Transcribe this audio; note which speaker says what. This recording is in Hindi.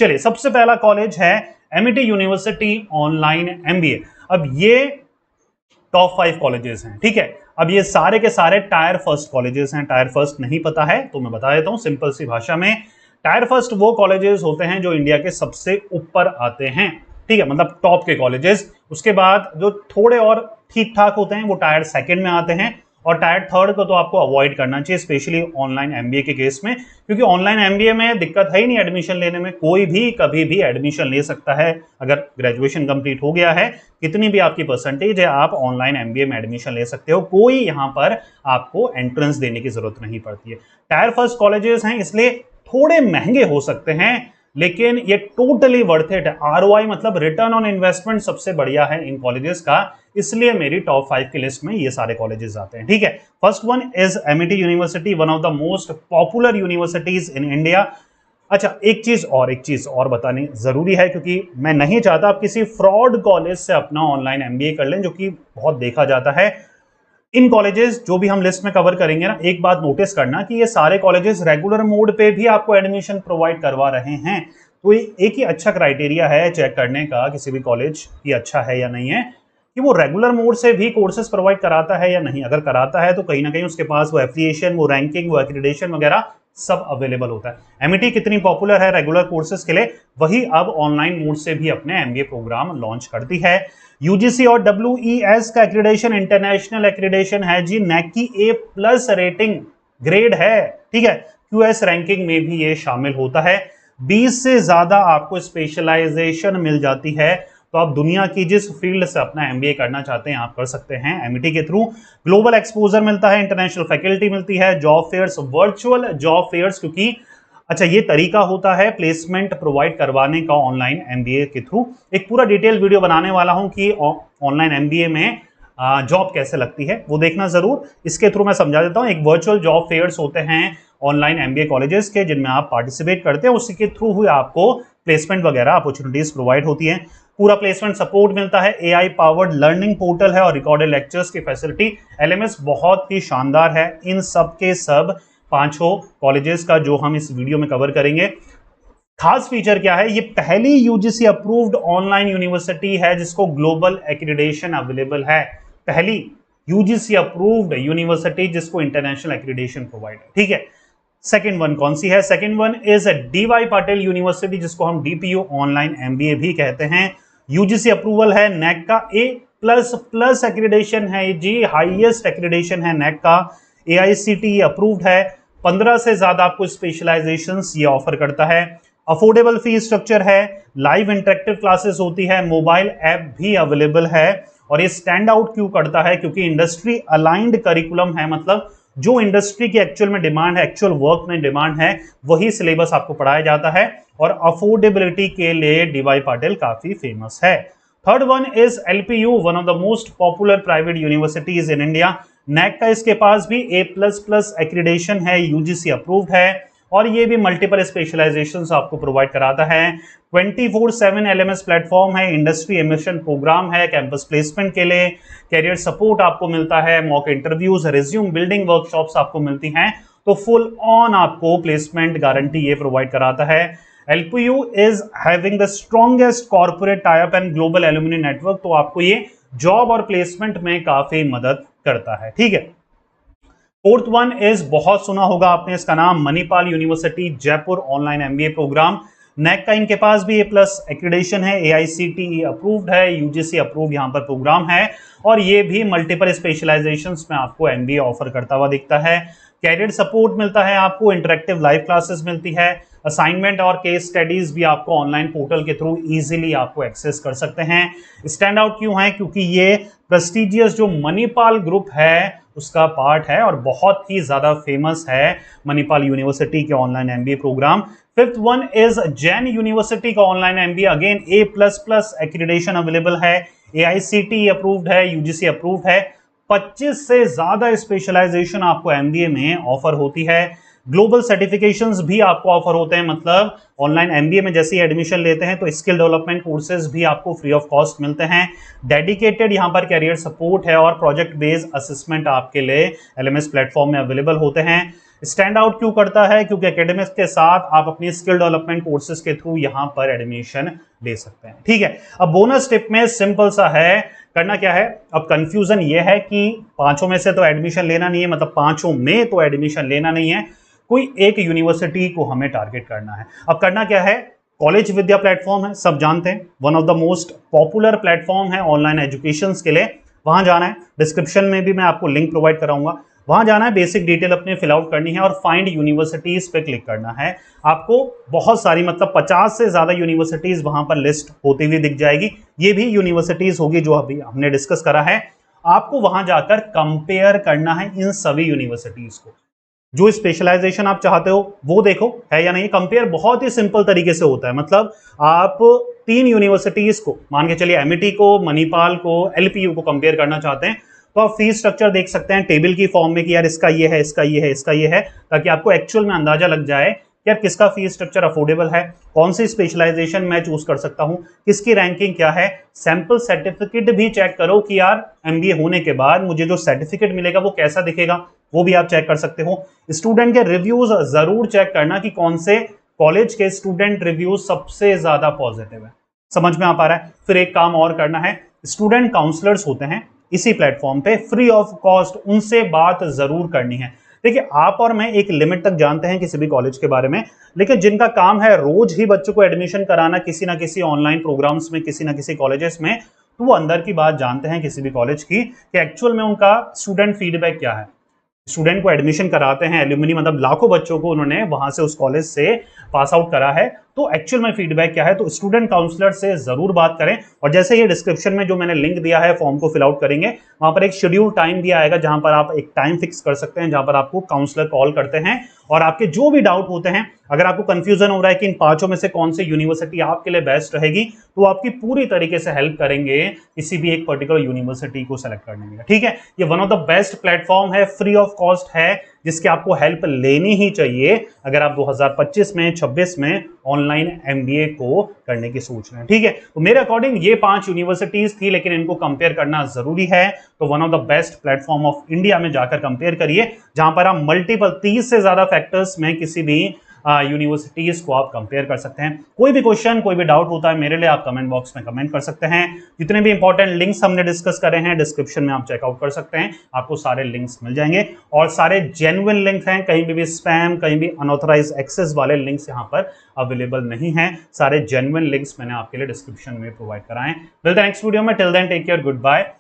Speaker 1: चलिए, सबसे पहला कॉलेज है एमिटी यूनिवर्सिटी ऑनलाइन एमबीए। अब ये टॉप 5 कॉलेजेस हैं, ठीक है। अब ये सारे के सारे टायर फर्स्ट कॉलेजेस हैं। टायर फर्स्ट नहीं पता है तो मैं बता देता हूं सिंपल सी भाषा में। टायर फर्स्ट वो कॉलेजेस होते हैं जो इंडिया के सबसे ऊपर आते हैं, ठीक है, मतलब टॉप के कॉलेजेस। उसके बाद जो थोड़े और ठीक ठाक होते हैं वो टायर सेकंड में आते हैं, और टायर थर्ड को तो आपको अवॉइड करना चाहिए, स्पेशली ऑनलाइन एमबीए के केस में, क्योंकि ऑनलाइन एमबीए में दिक्कत है ही नहीं एडमिशन लेने में। कोई भी कभी भी एडमिशन ले सकता है अगर ग्रेजुएशन कंप्लीट हो गया है, कितनी भी आपकी परसेंटेज है, आप ऑनलाइन एमबीए में एडमिशन ले सकते हो। कोई यहाँ पर आपको एंट्रेंस देने की जरूरत नहीं पड़ती है। टायर फर्स्ट कॉलेजेस हैं इसलिए थोड़े महंगे हो सकते हैं, लेकिन ये टोटली वर्थ इट है। आरओआई मतलब रिटर्न ऑन इन्वेस्टमेंट सबसे बढ़िया है इन कॉलेजेस का, इसलिए मेरी टॉप 5 की लिस्ट में ये सारे कॉलेजेस आते हैं, ठीक है। First one is Amity university, one of the most popular universities in India. अच्छा, एक चीज और बतानी जरूरी है, क्योंकि मैं नहीं चाहता आप किसी फ्रॉड कॉलेज से अपना ऑनलाइन एमबीए कर लें, जो कि बहुत देखा जाता है। इन कॉलेजेस जो भी हम लिस्ट में कवर करेंगे ना, एक बात नोटिस करना कि ये सारे कॉलेजेस रेगुलर मोड पे भी आपको एडमिशन प्रोवाइड करवा रहे हैं। तो ये एक ही अच्छा क्राइटेरिया है चेक करने का किसी भी कॉलेज की अच्छा है या नहीं है, कि वो रेगुलर मोड से भी कोर्सेज प्रोवाइड कराता है या नहीं। अगर कराता है तो कहीं ना कहीं उसके पास वो एफिलिएशन, वो रैंकिंग, वो एक्रीडेशन वगैरह सब अवेलेबल होता है। एमिटी कितनी पॉपुलर है रेगुलर कोर्सेज के लिए, वही अब ऑनलाइन मोड से भी अपने एमबीए प्रोग्राम लॉन्च करती है। यूजीसी और डब्ल्यूईएस का एक्रीडेशन इंटरनेशनल एक्रीडेशन है जी, नैक की A+ रेटिंग ग्रेड है, ठीक है। क्यूएस रैंकिंग में भी ये शामिल होता है। 20 से ज्यादा आपको स्पेशलाइजेशन मिल जाती है, तो आप दुनिया की जिस फील्ड से अपना एमबीए करना चाहते हैं आप कर सकते हैं एमिटी के थ्रू। ग्लोबल एक्सपोजर मिलता है, इंटरनेशनल फैकल्टी मिलती है, job fairs, virtual job fairs, क्योंकि अच्छा ये तरीका होता है प्लेसमेंट प्रोवाइड करवाने का ऑनलाइन एमबीए के थ्रू। एक पूरा डिटेल वीडियो बनाने वाला हूं कि ऑनलाइन एमबीए में जॉब कैसे लगती है, वो देखना जरूर। इसके थ्रू मैं समझा देता हूं। एक वर्चुअल जॉब फेयर्स होते हैं ऑनलाइन एमबीए कॉलेजेस के, जिनमें आप पार्टिसिपेट करते हैं, उसी के थ्रू हुए आपको प्लेसमेंट वगैरह अपॉर्चुनिटीज प्रोवाइड होती हैं। पूरा प्लेसमेंट सपोर्ट मिलता है, एआई पावर्ड लर्निंग पोर्टल है और रिकॉर्डेड लेक्चर्स की फैसिलिटी। एलएमएस बहुत ही शानदार है। इन सब के सब पांचों कॉलेजेस का जो हम इस वीडियो में कवर करेंगे। खास फीचर क्या है, ये पहली यूजीसी अप्रूव्ड ऑनलाइन यूनिवर्सिटी है जिसको ग्लोबल एक्रीडेशन अवेलेबल है। पहली यूजीसी अप्रूव्ड यूनिवर्सिटी जिसको इंटरनेशनल एक्रीडेशन प्रोवाइड है, ठीक है। सेकंड वन कौन सी है? Second one is DY Patil university, जिसको हम डीपीयू ऑनलाइन एमबीए भी कहते हैं। यूजीसी अप्रूवल है, नैक का A++ एक्रीडेशन है जी, हाईएस्ट एक्रीडेशन है नैक का। एआईसीटीई अप्रूव्ड है। 15 से ज्यादा आपको स्पेशलाइजेशंस ये ऑफर करता है। अफोर्डेबल फी स्ट्रक्चर है, लाइव इंटरेक्टिव क्लासेस होती है, मोबाइल ऐप भी अवेलेबल है। और ये स्टैंड आउट क्यों करता है? क्योंकि इंडस्ट्री अलाइंड करिकुलम है, मतलब जो इंडस्ट्री की एक्चुअल में डिमांड है, एक्चुअल वर्क में डिमांड है, वही सिलेबस आपको पढ़ाया जाता है। और अफोर्डेबिलिटी के लिए डीवाई पाटिल काफी फेमस है। Third one is LPU, one of the most popular private universities in India. NAAC का इसके पास भी A++ एक्रीडेशन है, यूजीसी अप्रूव्ड है, और ये भी मल्टीपल स्पेशलाइजेशंस आपको प्रोवाइड कराता है। 24/7 एलएमएस प्लेटफॉर्म है, इंडस्ट्री एमिशन प्रोग्राम है, कैंपस प्लेसमेंट के लिए कैरियर सपोर्ट आपको मिलता है, mock interviews, resume building workshops आपको मिलती हैं। तो फुल ऑन आपको प्लेसमेंट गारंटी ये प्रोवाइड कराता है। LPU is having the strongest corporate tie-up and global alumni network, तो आपको ये जॉब और प्लेसमेंट में काफी मदद करता है, ठीक है। फोर्थ वन इज, बहुत सुना होगा आपने इसका नाम, Manipal university Jaipur online MBA programme. NAAC का इनके पास भी A+ एक्रीडेशन है, AICTE अप्रूव्ड है, यूजीसी अप्रूव यहाँ पर प्रोग्राम है, और ये भी मल्टीपल स्पेशलाइजेशंस में आपको एमबीए ऑफर करता हुआ दिखता है। कैरियर सपोर्ट मिलता है आपको, इंटरेक्टिव लाइव क्लासेस मिलती है, असाइनमेंट और केस स्टडीज भी आपको ऑनलाइन पोर्टल के थ्रू इजीली आपको एक्सेस कर सकते हैं। स्टैंड आउट क्यों है? क्योंकि ये प्रेस्टिजियस जो मणिपाल ग्रुप है उसका पार्ट है, और बहुत ही ज्यादा फेमस है मणिपाल यूनिवर्सिटी के online MBA programme. Fifth one is Jain university का online MBA, again A++ accreditation available है, AICTE अप्रूव्ड है, यूजीसी अप्रूव्ड है। 25 से ज्यादा स्पेशलाइजेशन आपको एमबीए में ऑफर होती है। ग्लोबल सर्टिफिकेशंस भी आपको ऑफर होते हैं, मतलब ऑनलाइन एमबीए में जैसे ही एडमिशन लेते हैं तो स्किल डेवलपमेंट कोर्सेज भी आपको फ्री ऑफ कॉस्ट मिलते हैं। डेडिकेटेड यहाँ पर कैरियर सपोर्ट है, और प्रोजेक्ट बेस्ड असेसमेंट आपके लिए एलएमएस प्लेटफॉर्म में अवेलेबल होते हैं। स्टैंड आउट क्यों करता है? क्योंकि एकेडमिक्स के साथ आप अपनी स्किल डेवलपमेंट कोर्सेज के थ्रू यहां पर एडमिशन ले सकते हैं। ठीक है, अब बोनस टिप में सिंपल सा है, करना क्या है, अब कंफ्यूजन ये है कि पांचों में से तो एडमिशन लेना नहीं है, मतलब पांचों में तो एडमिशन लेना नहीं है, कोई एक यूनिवर्सिटी को हमें टारगेट करना है। अब करना क्या है, कॉलेज विद्या प्लेटफॉर्म है, सब जानते हैं, one of the most popular platform है ऑनलाइन एजुकेशन के लिए। वहां जाना है, डिस्क्रिप्शन में भी मैं आपको लिंक प्रोवाइड कराऊंगा, वहां जाना है, बेसिक डिटेल अपने फिल आउट करनी है और फाइंड यूनिवर्सिटीज पे क्लिक करना है। आपको बहुत सारी, मतलब 50 से ज्यादा यूनिवर्सिटीज वहां पर लिस्ट होती हुई दिख जाएगी। ये भी यूनिवर्सिटीज होगी जो अभी हमने डिस्कस करा है। आपको वहां जाकर कंपेयर करना है इन सभी यूनिवर्सिटीज को, जो स्पेशलाइजेशन आप चाहते हो वो देखो है या नहीं। कंपेयर बहुत ही सिंपल तरीके से होता है, मतलब आप 3 यूनिवर्सिटीज को, मान के चलिए एमईटी को, मणिपाल को, एलपीयू को कंपेयर करना चाहते हैं, तो आप फीस स्ट्रक्चर देख सकते हैं टेबल की फॉर्म में कि यार इसका ये है, इसका ये है, इसका ये है, ताकि आपको एक्चुअल में अंदाजा लग जाए यार किसका फीस स्ट्रक्चर अफोर्डेबल है, कौन सी स्पेशलाइजेशन मैं चूज कर सकता हूं, किसकी रैंकिंग क्या है। सैंपल सर्टिफिकेट भी चेक करो कि यार एमबीए होने के बाद मुझे जो सर्टिफिकेट मिलेगा वो कैसा दिखेगा, वो भी आप चेक कर सकते हो। स्टूडेंट के रिव्यूज जरूर चेक करना कि कौन से कॉलेज के स्टूडेंट रिव्यूज सबसे ज्यादा पॉजिटिव है। समझ में आ पा रहा है? फिर एक काम और करना है, स्टूडेंट काउंसलर्स होते हैं इसी प्लेटफॉर्म पे, फ्री ऑफ कॉस्ट उनसे बात जरूर करनी है। देखिए, आप और मैं एक लिमिट तक जानते हैं किसी भी कॉलेज के बारे में, लेकिन जिनका काम है रोज ही बच्चों को एडमिशन कराना किसी ना किसी ऑनलाइन प्रोग्राम्स में, किसी ना किसी कॉलेजेस में, तो वो अंदर की बात जानते हैं किसी भी कॉलेज की कि एक्चुअल में उनका स्टूडेंट फीडबैक क्या है। स्टूडेंट को एडमिशन कराते हैं, एल्यूमिनी मतलब लाखों बच्चों को उन्होंने वहां से उस कॉलेज से पास आउट करा है, तो एक्चुअल में फीडबैक क्या है, तो स्टूडेंट काउंसलर से जरूर बात करें। और जैसे ये डिस्क्रिप्शन में जो मैंने लिंक दिया है फॉर्म को फिल आउट करेंगे, वहां पर एक शेड्यूल टाइम दिया आएगा जहां पर आप एक टाइम फिक्स कर सकते हैं, जहां पर आपको काउंसलर कॉल करते हैं और आपके जो भी डाउट होते हैं, अगर आपको कंफ्यूजन हो रहा है कि इन पांचों में से कौन सी यूनिवर्सिटी आपके लिए बेस्ट रहेगी, तो आपकी पूरी तरीके से हेल्प करेंगे किसी भी एक पर्टिकुलर यूनिवर्सिटी को सेलेक्ट करने में। ठीक है, ये one of the best platform है, फ्री ऑफ कॉस्ट है, जिसकी आपको हेल्प लेनी ही चाहिए अगर आप 2025 में 26 में ऑनलाइन एमबीए को करने की सोच रहे हैं। ठीक है, तो मेरे अकॉर्डिंग ये 5 यूनिवर्सिटीज थी, लेकिन इनको कंपेयर करना जरूरी है, तो one of the best platform of India में जाकर कंपेयर करिए, जहां पर आप मल्टीपल 30 से ज्यादा फैक्टर्स में किसी भी यूनिवर्सिटीज को आप कंपेयर कर सकते हैं। कोई भी क्वेश्चन, कोई भी डाउट होता है मेरे लिए, आप कमेंट बॉक्स में कमेंट कर सकते हैं। जितने भी इंपॉर्टेंट लिंक्स हमने डिस्कस करे हैं डिस्क्रिप्शन में आप चेकआउट कर सकते हैं, आपको सारे लिंक्स मिल जाएंगे और सारे जेन्युइन लिंक हैं, कहीं भी स्पैम, कहीं भी अनऑथराइज्ड एक्सेस वाले लिंक्स यहाँ पर अवेलेबल नहीं है। सारे जेन्युइन लिंक्स मैंने आपके लिए डिस्क्रिप्शन में प्रोवाइड कराए। मिलते हैं नेक्स्ट वीडियो में, till then take care, good bye.